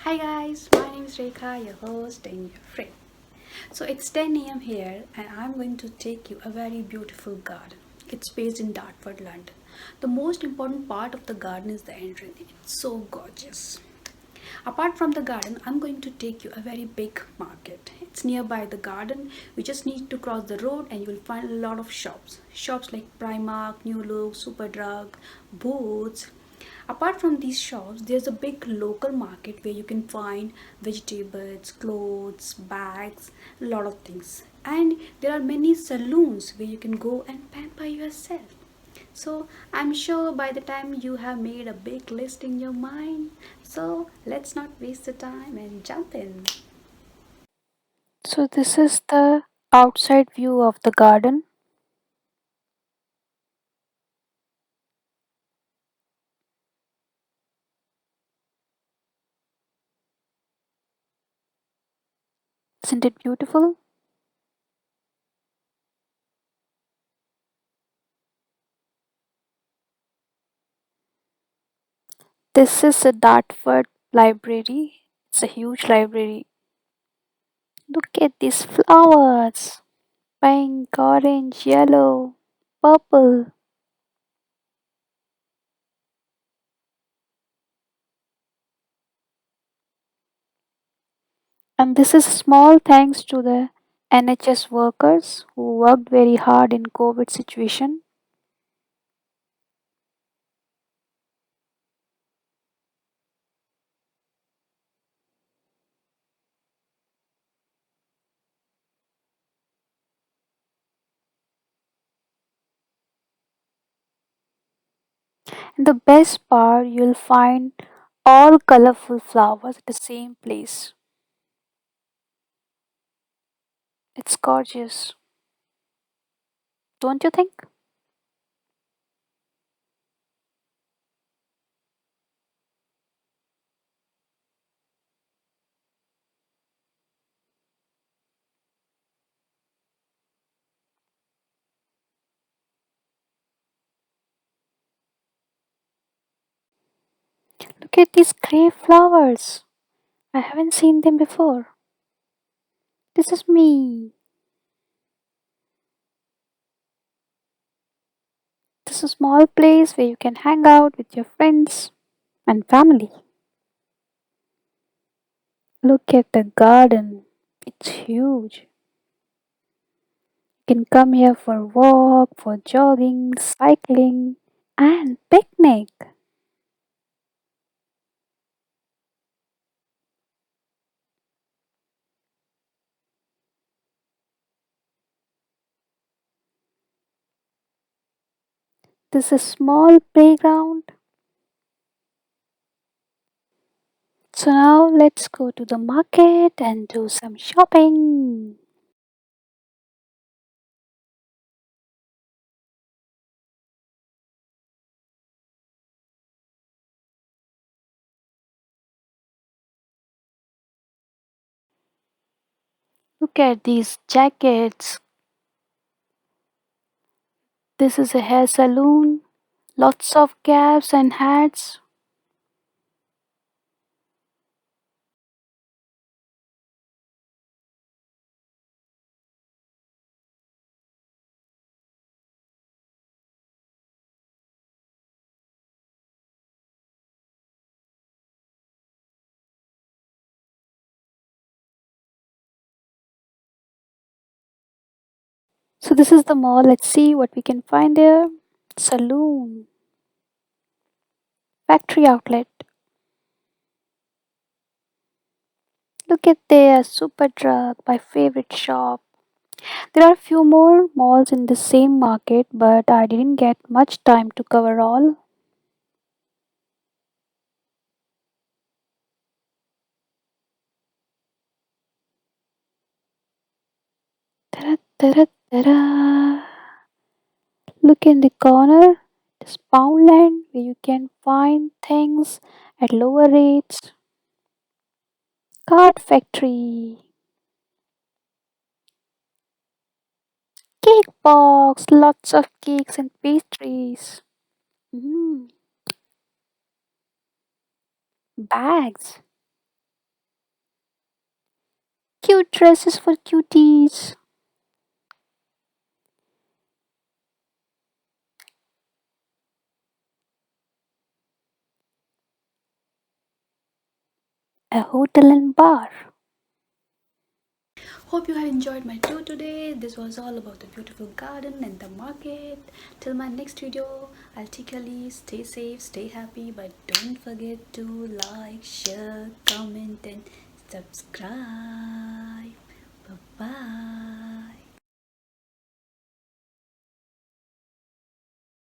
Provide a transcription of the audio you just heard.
Hi guys, my name is Rekha, your host and your friend. So it's 10 a.m. here, and I'm going to take you a very beautiful garden. It's based in Dartford, London. The most important part of the garden is the entrance. It's so gorgeous. Apart from the garden, I'm going to take you a very big market. It's nearby the garden. You just need to cross the road and you will find a lot of shops. Shops like Primark, New Look, Superdrug, Boots. Apart from these shops, there's a big local market where you can find vegetables, clothes, bags, a lot of things. And there are many saloons where you can go and pamper yourself. So I'm sure by the time you have made a big list in your mind. So let's not waste the time and jump in. So this is the outside view of the garden. Isn't it beautiful? This is a Dartford library. It's a huge library. Look at these flowers. Pink, orange, yellow, purple. And this is small thanks to the NHS workers who worked very hard in COVID situation. And the best part, you'll find all colorful flowers at the same place. It's gorgeous, don't you think? Look at these grey flowers. I haven't seen them before. This is me. This is a small place where you can hang out with your friends and family. Look at the garden. It's huge. You can come here for walk, for jogging, cycling, and picnic. This is a small playground. So now let's go to the market and do some shopping. Look at these jackets. This is a hair salon. Lots of caps and hats. So this is the mall. Let's see what we can find there. Saloon, factory outlet. Look at there, Superdrug, my favorite shop. There are a few more malls in the same market, but I didn't get much time to cover all. Ta-da, ta-da, ta-da. Look in the corner. This Poundland where you can find things at lower rates. Card factory. Cake box. Lots of cakes and pastries. Mm, bags. Cute dresses for cuties. A hotel and bar. Hope you have enjoyed my tour today. This was all about the beautiful garden and the market. Till my next video, I'll take your leave. Stay safe, stay happy, but don't forget to like, share, comment, and subscribe. Bye bye.